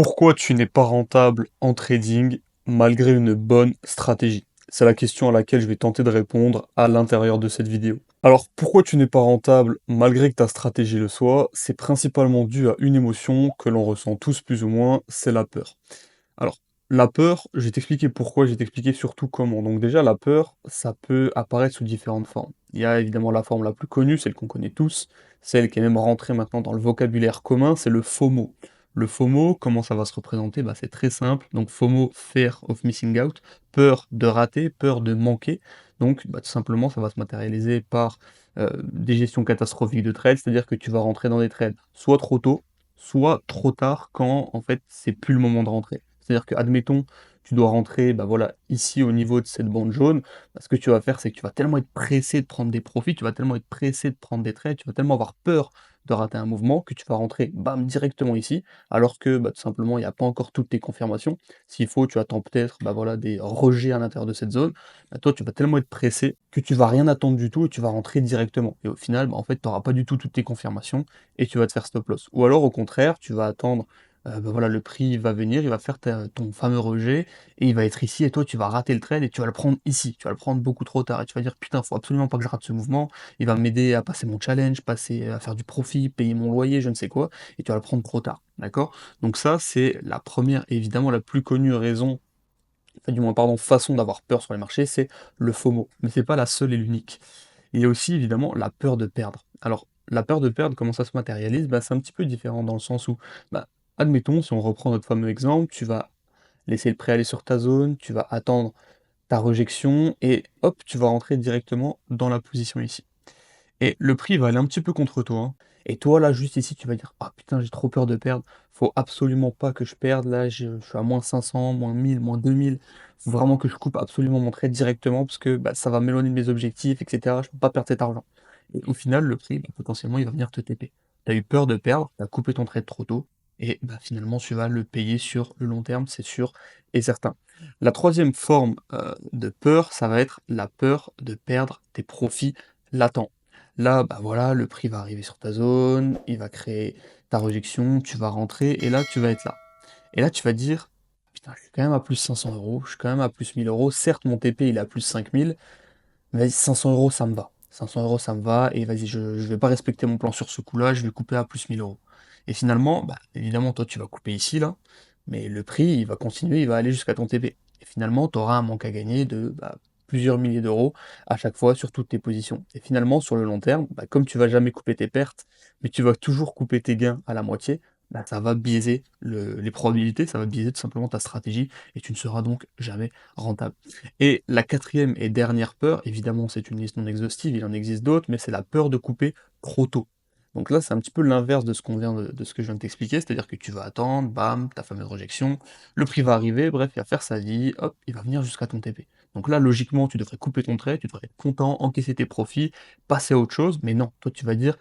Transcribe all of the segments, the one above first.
Pourquoi tu n'es pas rentable en trading malgré une bonne stratégie? C'est la question à laquelle je vais tenter de répondre à l'intérieur de cette vidéo. Alors, pourquoi tu n'es pas rentable malgré que ta stratégie le soit? C'est principalement dû à une émotion que l'on ressent tous plus ou moins, c'est la peur. Alors, la peur, je vais t'expliquer pourquoi, je vais t'expliquer surtout comment. Donc déjà, la peur, ça peut apparaître sous différentes formes. Il y a évidemment la forme la plus connue, celle qu'on connaît tous, celle qui est même rentrée maintenant dans le vocabulaire commun, c'est le FOMO. Le FOMO, comment ça va se représenter? Bah, c'est très simple. Donc FOMO, Fear of Missing Out, peur de rater, peur de manquer. Donc bah, tout simplement, ça va se matérialiser par des gestions catastrophiques de trades, c'est-à-dire que tu vas rentrer dans des trades soit trop tôt, soit trop tard quand en fait c'est plus le moment de rentrer. C'est-à-dire que, admettons, tu dois rentrer, bah voilà, ici au niveau de cette bande jaune, bah, ce que tu vas faire, c'est que tu vas tellement être pressé de prendre des profits, tu vas tellement être pressé de prendre des trades, tu vas tellement avoir peur de rater un mouvement que tu vas rentrer, bam, directement ici, alors que bah, tout simplement, il n'y a pas encore toutes tes confirmations. S'il faut, tu attends peut-être bah, voilà, des rejets à l'intérieur de cette zone. Bah, toi, tu vas tellement être pressé que tu vas rien attendre du tout et tu vas rentrer directement. Et au final, bah, en fait, tu n'auras pas du tout toutes tes confirmations et tu vas te faire stop loss. Ou alors, au contraire, tu vas attendre bah, voilà, le prix va venir, il va faire ton fameux rejet et il va être ici et toi tu vas rater le trade et tu vas le prendre ici, tu vas le prendre beaucoup trop tard et tu vas dire putain, faut absolument pas que je rate ce mouvement, il va m'aider à passer mon challenge, passer à faire du profit, payer mon loyer, je ne sais quoi, et tu vas le prendre trop tard, d'accord? Donc ça c'est la première et évidemment la plus connue raison, enfin du moins pardon, façon d'avoir peur sur les marchés, c'est le FOMO, mais c'est pas la seule et l'unique. Il y a aussi évidemment la peur de perdre. Alors, la peur de perdre, comment ça se matérialise? Bah, c'est un petit peu différent dans le sens où, bah, admettons, si on reprend notre fameux exemple, tu vas laisser le prêt aller sur ta zone, tu vas attendre ta rejection et hop, tu vas rentrer directement dans la position ici. Et le prix va aller un petit peu contre toi, hein. Et toi, là, juste ici, tu vas dire: «Ah putain, j'ai trop peur de perdre. Faut absolument pas que je perde. Là, je suis à -500, -1000, -2000. Faut vraiment que je coupe absolument mon trade directement parce que, bah, ça va m'éloigner de mes objectifs et cetera. Je peux pas perdre cet argent». Et au final, le prix, bah, potentiellement, il va venir te TP. Tu as eu peur de perdre, tu as coupé ton trade trop tôt et bah, finalement, tu vas le payer sur le long terme, c'est sûr et certain. La troisième forme, de peur, ça va être la peur de perdre tes profits latents. Là, bah, voilà, le prix va arriver sur ta zone, il va créer ta rejection, tu vas rentrer et là, tu vas être là. Et là, tu vas dire: «Putain, je suis quand même à plus 500 €, je suis quand même à plus 1000 €. Certes, mon TP, il est à plus 5000, mais vas-y, 500 € ça me va. 500 € ça me va et vas-y, je vais pas respecter mon plan sur ce coup-là, je vais couper à plus 1000 €». Et finalement, bah, évidemment, toi, tu vas couper ici, là, mais le prix, il va continuer, il va aller jusqu'à ton TP. Et finalement, tu auras un manque à gagner de, bah, plusieurs milliers d'euros à chaque fois sur toutes tes positions. Et finalement, sur le long terme, bah, comme tu vas jamais couper tes pertes, mais tu vas toujours couper tes gains à la moitié, bah, ça va biaiser les probabilités, ça va biaiser tout simplement ta stratégie et tu ne seras donc jamais rentable. Et la quatrième et dernière peur, évidemment c'est une liste non exhaustive, il en existe d'autres, mais c'est la peur de couper trop tôt. Donc là, c'est un petit peu l'inverse de ce de ce que je viens de t'expliquer, c'est-à-dire que tu vas attendre, bam, ta fameuse rejection, le prix va arriver, bref, il va faire sa vie, hop, il va venir jusqu'à ton TP. Donc là, logiquement, tu devrais couper ton trade, tu devrais être content, encaisser tes profits, passer à autre chose, mais non, toi tu vas dire: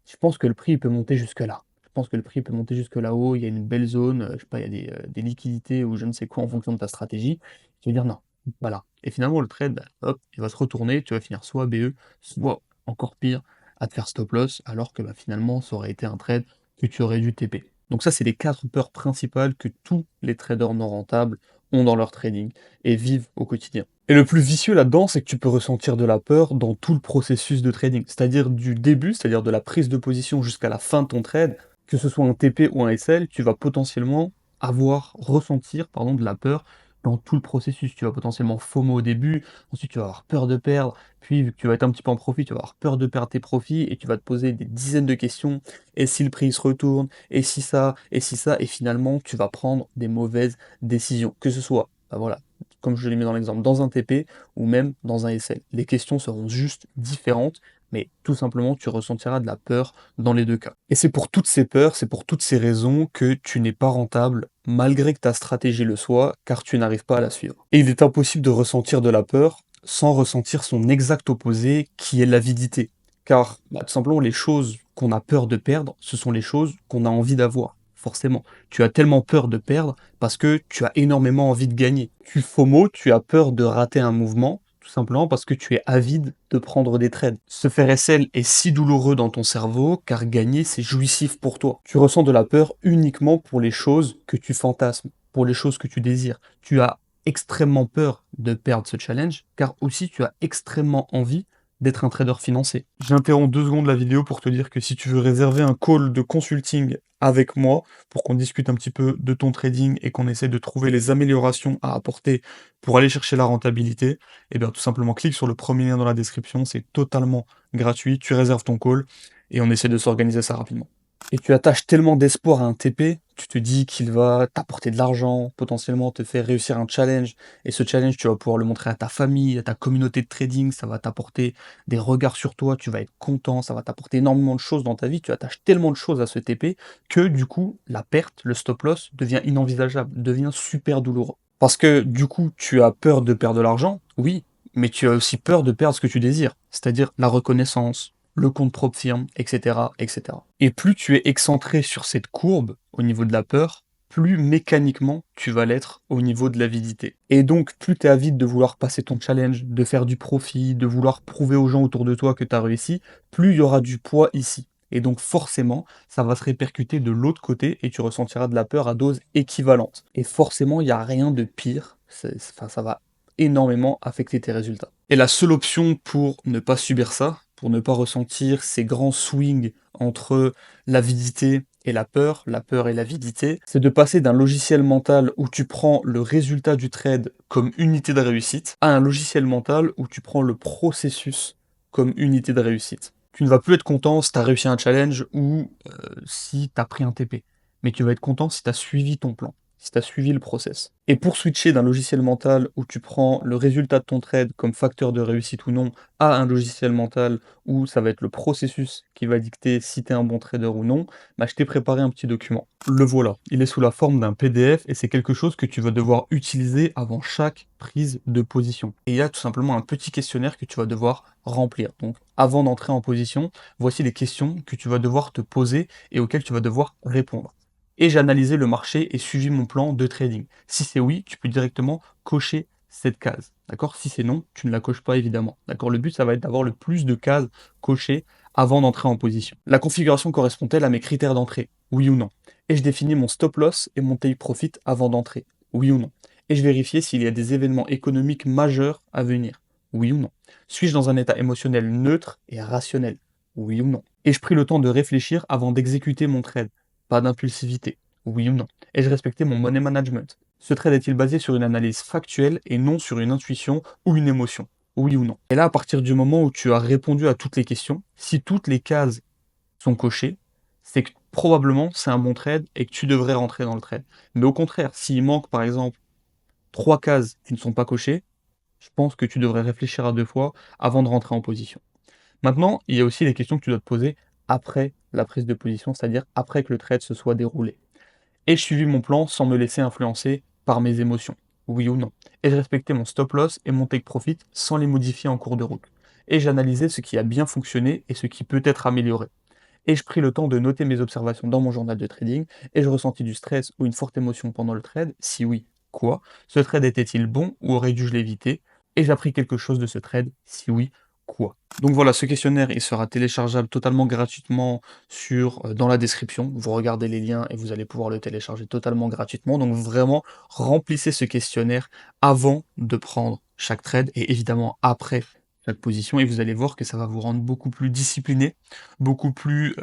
«Je pense que le prix il peut monter jusque là. Je pense que le prix peut monter jusque là-haut, il y a une belle zone, je sais pas, il y a des liquidités ou je ne sais quoi en fonction de ta stratégie». Tu vas dire: «Non, voilà». Et finalement le trade, bah, hop, il va se retourner, tu vas finir soit BE, soit encore pire, à te faire stop loss alors que, bah, finalement ça aurait été un trade que tu aurais dû TP. Donc ça, c'est les 4 peurs principales que tous les traders non rentables ont dans leur trading et vivent au quotidien. Et le plus vicieux là-dedans, c'est que tu peux ressentir de la peur dans tout le processus de trading. C'est-à-dire du début, c'est-à-dire de la prise de position jusqu'à la fin de ton trade, que ce soit un TP ou un SL, tu vas potentiellement ressentir, pardon, de la peur dans tout le processus. Tu vas potentiellement FOMO au début, ensuite tu vas avoir peur de perdre, puis vu que tu vas être un petit peu en profit, tu vas avoir peur de perdre tes profits et tu vas te poser des dizaines de questions. Et si le prix se retourne? Et si ça? Et si ça? Et finalement, tu vas prendre des mauvaises décisions. Que ce soit, bah voilà, comme je l'ai mis dans l'exemple, dans un TP ou même dans un SL. Les questions seront juste différentes, mais tout simplement, tu ressentiras de la peur dans les deux cas. Et c'est pour toutes ces peurs, c'est pour toutes ces raisons que tu n'es pas rentable, malgré que ta stratégie le soit, car tu n'arrives pas à la suivre. Et il est impossible de ressentir de la peur sans ressentir son exact opposé, qui est l'avidité. Car bah, tout simplement, les choses qu'on a peur de perdre, ce sont les choses qu'on a envie d'avoir, forcément. Tu as tellement peur de perdre parce que tu as énormément envie de gagner. Tu FOMO, tu as peur de rater un mouvement, tout Tout simplement parce que tu es avide de prendre des trades. Se faire SL est si douloureux dans ton cerveau car gagner c'est jouissif pour toi. Tu ressens de la peur uniquement pour les choses que tu fantasmes, pour les choses que tu désires. Tu as extrêmement peur de perdre ce challenge car aussi tu as extrêmement envie d'être un trader financier. J'interromps 2 secondes la vidéo pour te dire que si tu veux réserver un call de consulting avec moi pour qu'on discute un petit peu de ton trading et qu'on essaie de trouver les améliorations à apporter pour aller chercher la rentabilité, eh bien tout simplement clique sur le premier lien dans la description, c'est totalement gratuit, tu réserves ton call et on essaie de s'organiser ça rapidement. Et tu attaches tellement d'espoir à un TP, tu te dis qu'il va t'apporter de l'argent, potentiellement te faire réussir un challenge, et ce challenge, tu vas pouvoir le montrer à ta famille, à ta communauté de trading, ça va t'apporter des regards sur toi, tu vas être content, ça va t'apporter énormément de choses dans ta vie, tu attaches tellement de choses à ce TP que du coup, la perte, le stop loss devient inenvisageable, devient super douloureux. Parce que du coup, tu as peur de perdre de l'argent, oui, mais tu as aussi peur de perdre ce que tu désires, c'est-à-dire la reconnaissance, le compte propre firme, etc., etc. Et plus tu es excentré sur cette courbe au niveau de la peur, plus mécaniquement tu vas l'être au niveau de l'avidité. Et donc, plus tu es avide de vouloir passer ton challenge, de faire du profit, de vouloir prouver aux gens autour de toi que tu as réussi, plus il y aura du poids ici. Et donc forcément, ça va se répercuter de l'autre côté et tu ressentiras de la peur à dose équivalente. Et forcément, il n'y a rien de pire, enfin, ça va énormément affecter tes résultats. Et la seule option pour ne pas subir ça, pour ne pas ressentir ces grands swings entre l'avidité et la peur et l'avidité, c'est de passer d'un logiciel mental où tu prends le résultat du trade comme unité de réussite à un logiciel mental où tu prends le processus comme unité de réussite. Tu ne vas plus être content si tu as réussi un challenge ou si tu as pris un TP, mais tu vas être content si tu as suivi ton plan, si tu as suivi le process. Et pour switcher d'un logiciel mental où tu prends le résultat de ton trade comme facteur de réussite ou non à un logiciel mental où ça va être le processus qui va dicter si tu es un bon trader ou non, bah, je t'ai préparé un petit document. Le voilà, il est sous la forme d'un PDF et c'est quelque chose que tu vas devoir utiliser avant chaque prise de position. Et il y a tout simplement un petit questionnaire que tu vas devoir remplir. Donc avant d'entrer en position, voici les questions que tu vas devoir te poser et auxquelles tu vas devoir répondre. Et j'ai analysé le marché et suivi mon plan de trading. Si c'est oui, tu peux directement cocher cette case. D'accord? Si c'est non, tu ne la coches pas évidemment. D'accord? Le but, ça va être d'avoir le plus de cases cochées avant d'entrer en position. La configuration correspond-elle à mes critères d'entrée? Oui ou non? Et je définis mon stop loss et mon take profit avant d'entrer? Oui ou non? Et je vérifie s'il y a des événements économiques majeurs à venir? Oui ou non? Suis-je dans un état émotionnel neutre et rationnel? Oui ou non? Ai-je pris le temps de réfléchir avant d'exécuter mon trade? Pas d'impulsivité? Oui ou non? Ai-je respecté mon money management? Ce trade est-il basé sur une analyse factuelle et non sur une intuition ou une émotion? Oui ou non? Et là, à partir du moment où tu as répondu à toutes les questions, si toutes les cases sont cochées, c'est que probablement c'est un bon trade et que tu devrais rentrer dans le trade. Mais au contraire, s'il manque par exemple 3 cases qui ne sont pas cochées, je pense que tu devrais réfléchir à 2 fois avant de rentrer en position. Maintenant, il y a aussi les questions que tu dois te poser après la prise de position, c'est-à-dire après que le trade se soit déroulé. Ai-je suivi mon plan sans me laisser influencer par mes émotions? Oui ou non? Ai-je respecté mon stop loss et mon take profit sans les modifier en cours de route? Ai-je analysé ce qui a bien fonctionné et ce qui peut être amélioré? Ai-je pris le temps de noter mes observations dans mon journal de trading? Ai-je ressenti du stress ou une forte émotion pendant le trade? Si oui, quoi? Ce trade était-il bon ou aurais-dû je l'éviter? Ai-je appris quelque chose de ce trade? Si oui, quoi? Donc voilà, ce questionnaire, il sera téléchargeable totalement gratuitement dans la description. Vous regardez les liens et vous allez pouvoir le télécharger totalement gratuitement. Donc vraiment, remplissez ce questionnaire avant de prendre chaque trade et évidemment après chaque position et vous allez voir que ça va vous rendre beaucoup plus discipliné, beaucoup plus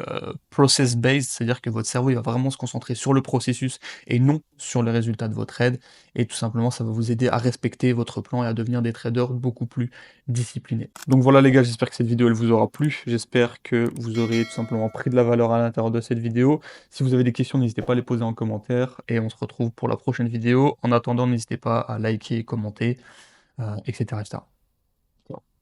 process-based, c'est-à-dire que votre cerveau il va vraiment se concentrer sur le processus et non sur les résultats de votre trade. Et tout simplement, ça va vous aider à respecter votre plan et à devenir des traders beaucoup plus disciplinés. Donc voilà les gars, j'espère que cette vidéo elle vous aura plu. J'espère que vous aurez tout simplement pris de la valeur à l'intérieur de cette vidéo. Si vous avez des questions, n'hésitez pas à les poser en commentaire et on se retrouve pour la prochaine vidéo. En attendant, n'hésitez pas à liker, commenter, etc., etc.